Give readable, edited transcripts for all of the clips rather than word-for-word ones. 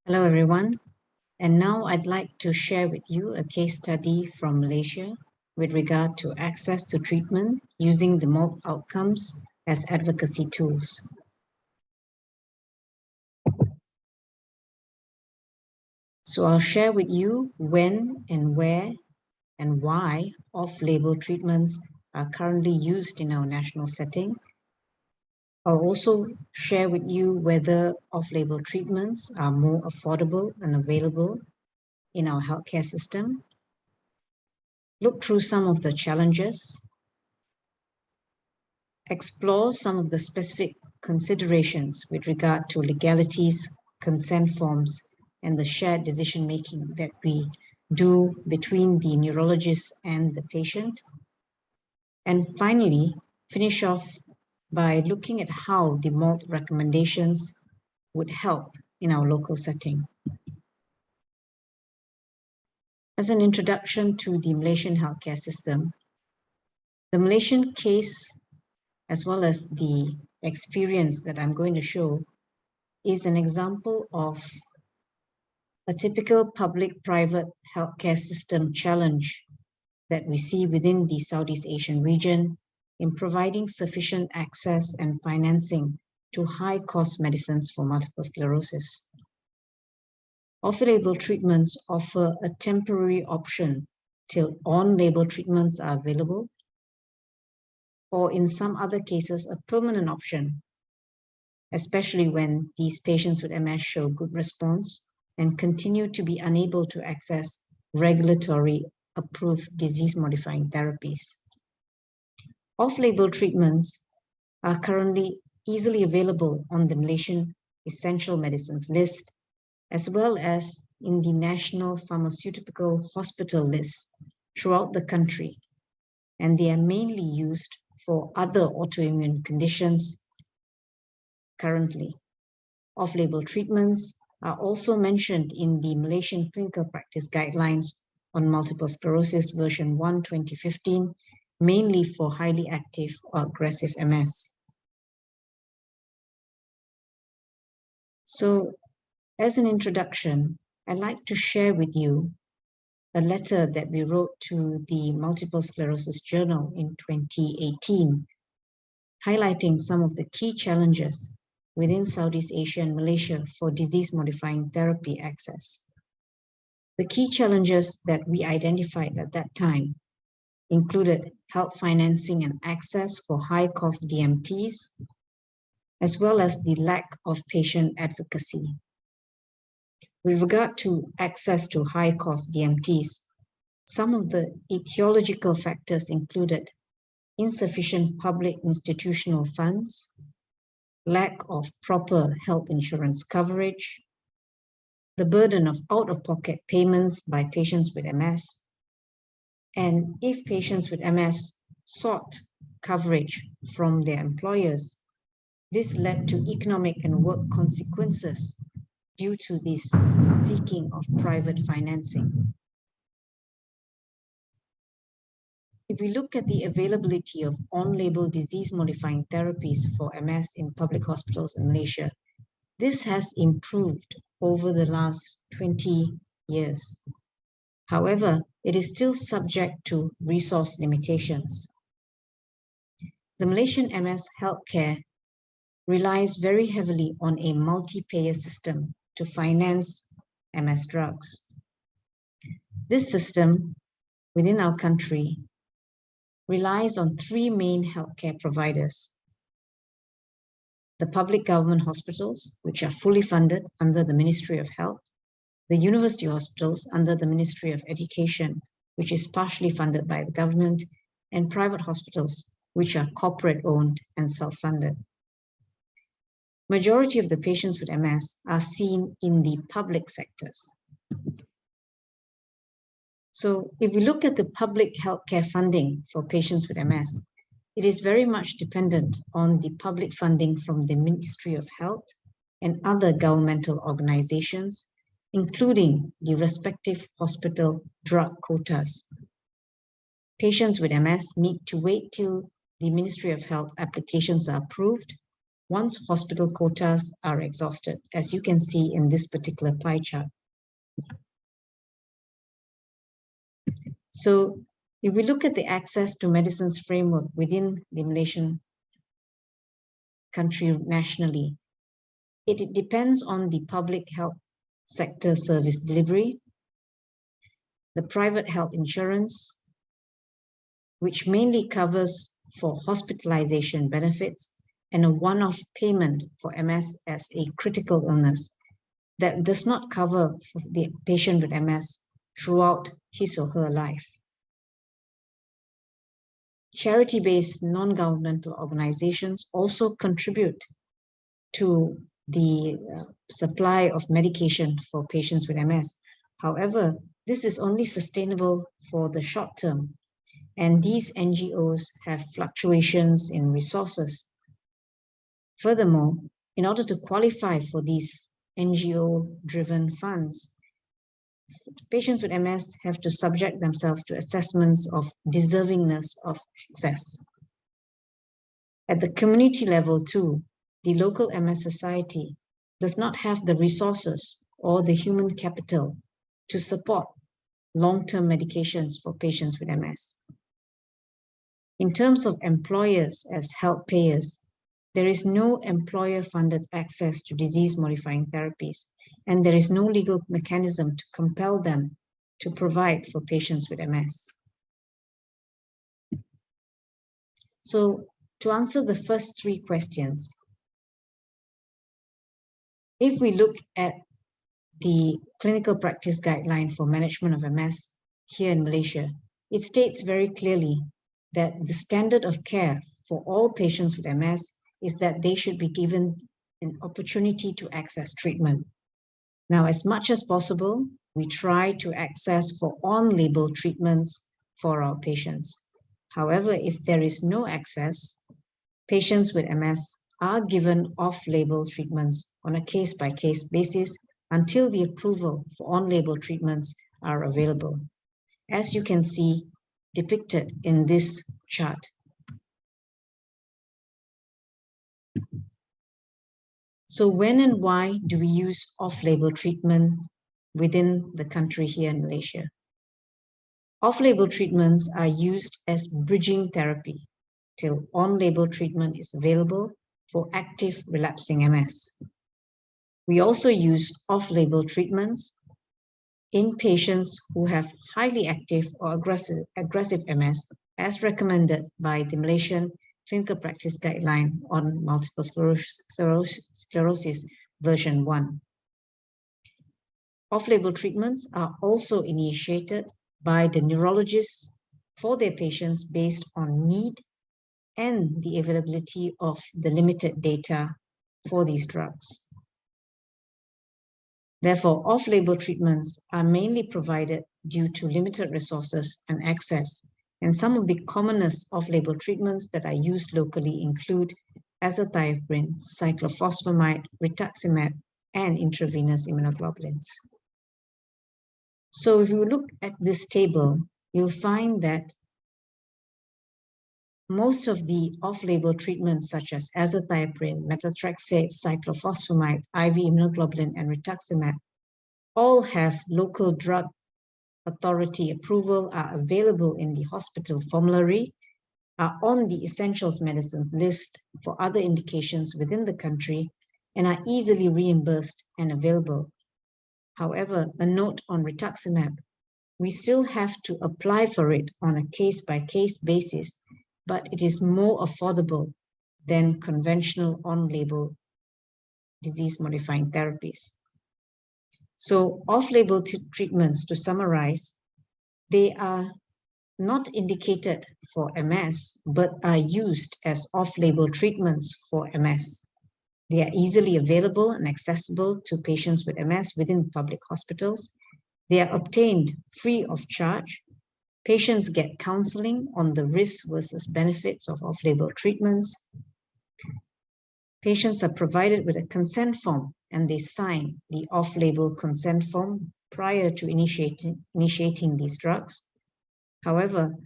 Hello everyone, and now I'd like to share with you a case study from Malaysia with regard to access to treatment using the MOLT outcomes as advocacy tools. So I'll share with you when and where and why off-label treatments are currently used in our national setting. I'll also share with you whether off-label treatments are more affordable and available in our healthcare system. Look through some of the challenges, explore some of the specific considerations with regard to legalities, consent forms, and the shared decision-making that we do between the neurologist and the patient. And finally, finish off by looking at how the MOLT recommendations would help in our local setting. As an introduction to the Malaysian healthcare system, the Malaysian case, as well as the experience that I'm going to show, is an example of a typical public-private healthcare system challenge that we see within the Southeast Asian region in providing sufficient access and financing to high-cost medicines for multiple sclerosis. Off-label treatments offer a temporary option till on-label treatments are available, or in some other cases, a permanent option, especially when these patients with MS show good response and continue to be unable to access regulatory approved disease-modifying therapies. Off-label treatments are currently easily available on the Malaysian Essential Medicines list, as well as in the National Pharmaceutical Hospital list throughout the country, and they are mainly used for other autoimmune conditions currently. Off-label treatments are also mentioned in the Malaysian Clinical Practice Guidelines on Multiple Sclerosis version 1, 2015, mainly for highly active or aggressive MS. So, as an introduction, I'd like to share with you a letter that we wrote to the Multiple Sclerosis Journal in 2018, highlighting some of the key challenges within Southeast Asia and Malaysia for disease-modifying therapy access. The key challenges that we identified at that time included health financing and access for high-cost DMTs, as well as the lack of patient advocacy. With regard to access to high-cost DMTs, some of the etiological factors included insufficient public institutional funds, lack of proper health insurance coverage, the burden of out-of-pocket payments by patients with MS, and if patients with MS sought coverage from their employers, this led to economic and work consequences due to this seeking of private financing. If we look at the availability of on-label disease-modifying therapies for MS in public hospitals in Malaysia, this has improved over the last 20 years. However, it is still subject to resource limitations. The Malaysian MS healthcare relies very heavily on a multi-payer system to finance MS drugs. This system within our country relies on three main healthcare providers: the public government hospitals, which are fully funded under the Ministry of Health, the university hospitals under the Ministry of Education, which is partially funded by the government, and private hospitals, which are corporate-owned and self-funded. Majority of the patients with MS are seen in the public sectors. So if we look at the public healthcare funding for patients with MS, it is very much dependent on the public funding from the Ministry of Health and other governmental organizations, including the respective hospital drug quotas. Patients with MS need to wait till the Ministry of Health applications are approved, once hospital quotas are exhausted, as you can see in this particular pie chart. So if we look at the access to medicines framework within the Malaysian country nationally, it depends on the public health sector service delivery, the private health insurance, which mainly covers for hospitalization benefits, and a one-off payment for MS as a critical illness that does not cover the patient with MS throughout his or her life. Charity-based non-governmental organizations also contribute to the supply of medication for patients with MS. However, this is only sustainable for the short term, and these NGOs have fluctuations in resources. Furthermore, in order to qualify for these NGO-driven funds, patients with MS have to subject themselves to assessments of deservingness of access. At the community level too, the local MS society does not have the resources or the human capital to support long-term medications for patients with MS. In terms of employers as health payers, there is no employer-funded access to disease-modifying therapies, and there is no legal mechanism to compel them to provide for patients with MS. So, to answer the first three questions, if we look at the clinical practice guideline for management of MS here in Malaysia, it states very clearly that the standard of care for all patients with MS is that they should be given an opportunity to access treatment. Now, as much as possible, we try to access for on-label treatments for our patients. However, if there is no access, patients with MS are given off-label treatments on a case-by-case basis until the approval for on-label treatments are available, as you can see depicted in this chart. So when and why do we use off-label treatment within the country here in Malaysia? Off-label treatments are used as bridging therapy till on-label treatment is available for active relapsing MS. We also use off-label treatments in patients who have highly active or aggressive MS, as recommended by the Malaysian Clinical Practice Guideline on Multiple Sclerosis version 1. Off-label treatments are also initiated by the neurologists for their patients based on need and the availability of the limited data for these drugs. Therefore, off-label treatments are mainly provided due to limited resources and access. And some of the commonest off-label treatments that are used locally include azathioprine, cyclophosphamide, rituximab, and intravenous immunoglobulins. So if you look at this table, you'll find that most of the off-label treatments such as azathioprine, methotrexate, cyclophosphamide, IV immunoglobulin, and rituximab all have local drug authority approval, are available in the hospital formulary, are on the essentials medicine list for other indications within the country, and are easily reimbursed and available. However, a note on rituximab, we still have to apply for it on a case-by-case basis, but it is more affordable than conventional on-label disease-modifying therapies. So off-label treatments, to summarize, they are not indicated for MS, but are used as off-label treatments for MS. They are easily available and accessible to patients with MS within public hospitals. They are obtained free of charge. Patients get counseling on the risks versus benefits of off-label treatments. Patients are provided with a consent form and they sign the off-label consent form prior to initiating these drugs. However,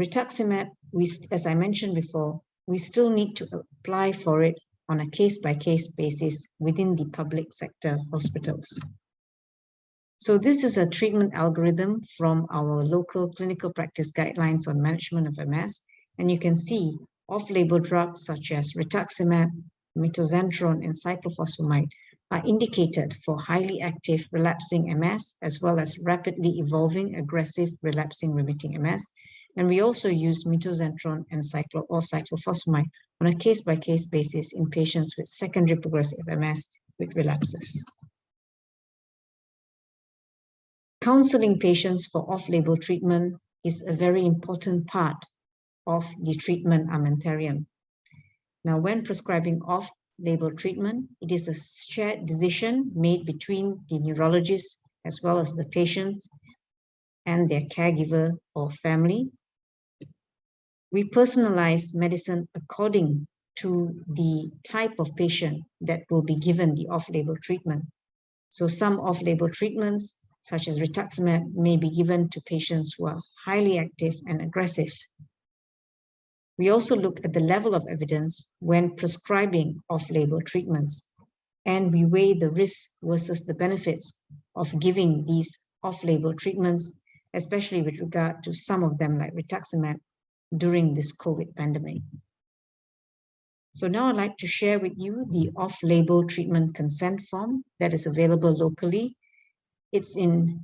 rituximab, as I mentioned before, we still need to apply for it on a case-by-case basis within the public sector hospitals. So this is a treatment algorithm from our local clinical practice guidelines on management of MS. And you can see off-label drugs such as Rituximab, mitoxantrone, and cyclophosphamide are indicated for highly active relapsing MS, as well as rapidly evolving aggressive relapsing remitting MS. And we also use mitoxantrone and cyclophosphamide on a case-by-case basis in patients with secondary progressive MS with relapses. Counseling patients for off-label treatment is a very important part of the treatment armamentarium. Now, when prescribing off-label treatment, it is a shared decision made between the neurologist as well as the patients and their caregiver or family. We personalize medicine according to the type of patient that will be given the off-label treatment. So some off-label treatments, such as Rituximab, may be given to patients who are highly active and aggressive. We also look at the level of evidence when prescribing off-label treatments, and we weigh the risks versus the benefits of giving these off-label treatments, especially with regard to some of them like Rituximab during this COVID pandemic. So now I'd like to share with you the off-label treatment consent form that is available locally. It's in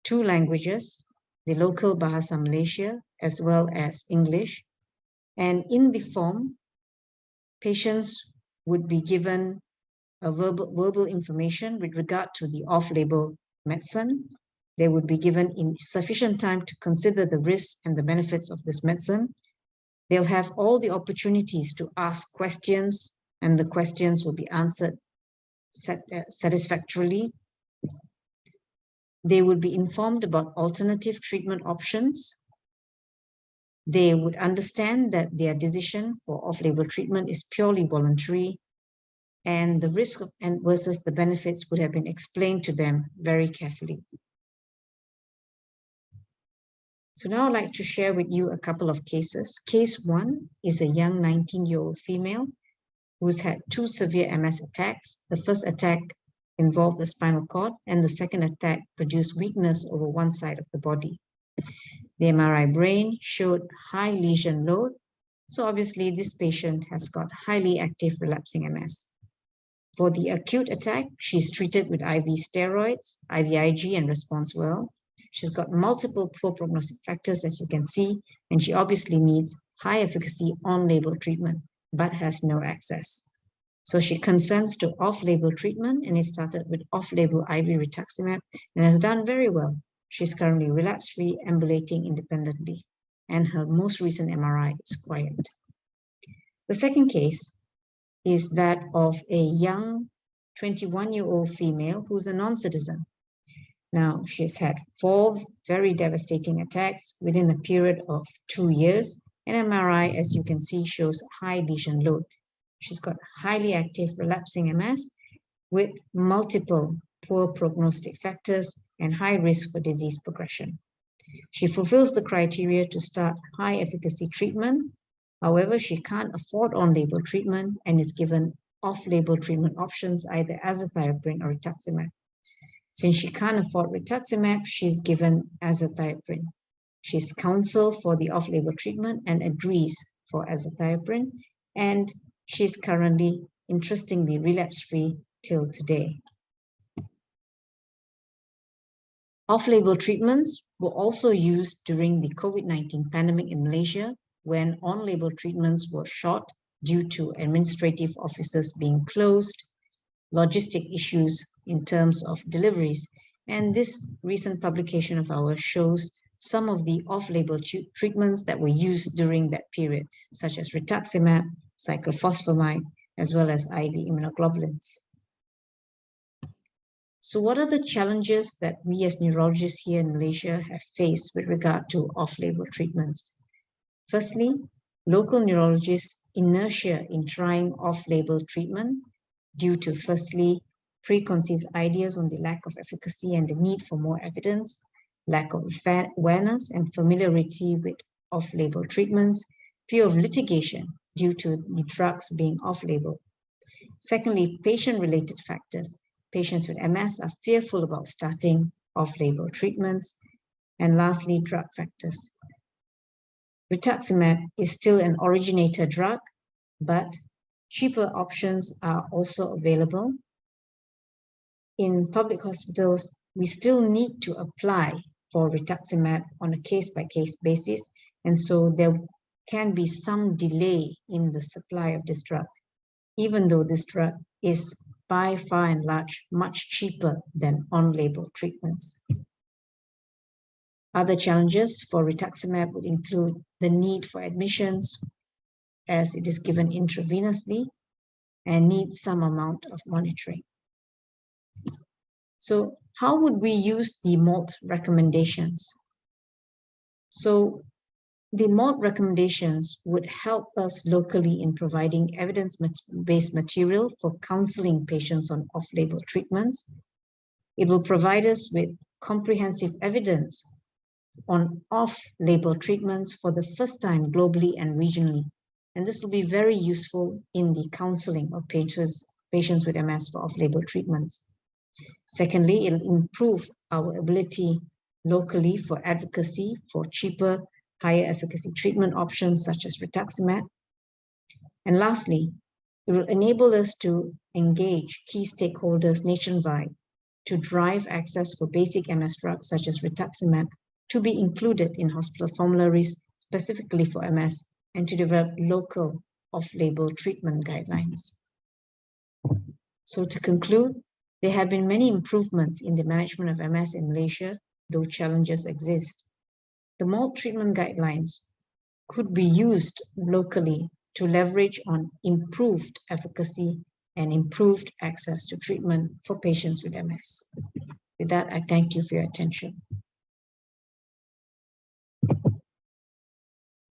2 languages, the local Bahasa Malaysia as well as English. And in the form, patients would be given a verbal information with regard to the off-label medicine. They would be given in sufficient time to consider the risks and the benefits of this medicine. They'll have all the opportunities to ask questions, and the questions will be answered satisfactorily. They would be informed about alternative treatment options. They would understand that their decision for off-label treatment is purely voluntary, and the risk and versus the benefits would have been explained to them very carefully. So now I'd like to share with you a couple of cases. Case 1 is a young 19-year-old female who's had 2 severe MS attacks. The first attack involved the spinal cord, and the second attack produced weakness over one side of the body. The MRI brain showed high lesion load, so obviously this patient has got highly active relapsing MS. For the acute attack, she's treated with IV steroids, IVIG, and responds well. She's got multiple poor prognostic factors, as you can see, and she obviously needs high efficacy on-label treatment, but has no access. So she consents to off-label treatment and is started with off-label IV Rituximab and has done very well. She's currently relapse-free, ambulating independently, and her most recent MRI is quiet. The second case is that of a young 21-year-old female who's a non-citizen. Now, she's had 4 very devastating attacks within a period of 2 years, and MRI, as you can see, shows high lesion load. She's got highly active relapsing MS with multiple poor prognostic factors and high risk for disease progression. She fulfills the criteria to start high efficacy treatment. However, she can't afford on-label treatment and is given off-label treatment options, either azathioprine or Rituximab. Since she can't afford Rituximab, she's given azathioprine. She's counseled for the off-label treatment and agrees for azathioprine, and she's currently, interestingly, relapse-free till today. Off-label treatments were also used during the COVID-19 pandemic in Malaysia, when on-label treatments were short due to administrative offices being closed, logistic issues in terms of deliveries. And this recent publication of ours shows some of the off-label treatments that were used during that period, such as Rituximab, cyclophosphamide, as well as IV immunoglobulins. So what are the challenges that we as neurologists here in Malaysia have faced with regard to off-label treatments? Firstly, local neurologists' inertia in trying off-label treatment due to, firstly, preconceived ideas on the lack of efficacy and the need for more evidence, lack of awareness and familiarity with off-label treatments, fear of litigation due to the drugs being off-label, Secondly, patient-related factors. Patients with MS are fearful about starting off-label treatments. And lastly, drug factors. Rituximab is still an originator drug, but cheaper options are also available. In public hospitals, we still need to apply for rituximab on a case-by-case basis, and so there can be some delay in the supply of this drug, even though this drug is by far and large much cheaper than on-label treatments. Other challenges for rituximab would include the need for admissions, as it is given intravenously and needs some amount of monitoring. So how would we use the MOLT recommendations? So the MOLT recommendations would help us locally in providing evidence-based material for counseling patients on off-label treatments. It will provide us with comprehensive evidence on off-label treatments for the first time globally and regionally. And this will be very useful in the counseling of patients with MS for off-label treatments. Secondly, it'll improve our ability locally for advocacy for cheaper, higher efficacy treatment options such as rituximab. And lastly, it will enable us to engage key stakeholders nationwide to drive access for basic MS drugs such as rituximab to be included in hospital formularies specifically for MS and to develop local off-label treatment guidelines. So to conclude, there have been many improvements in the management of MS in Malaysia, though challenges exist. The MOLT treatment guidelines could be used locally to leverage on improved efficacy and improved access to treatment for patients with MS. With that, I thank you for your attention.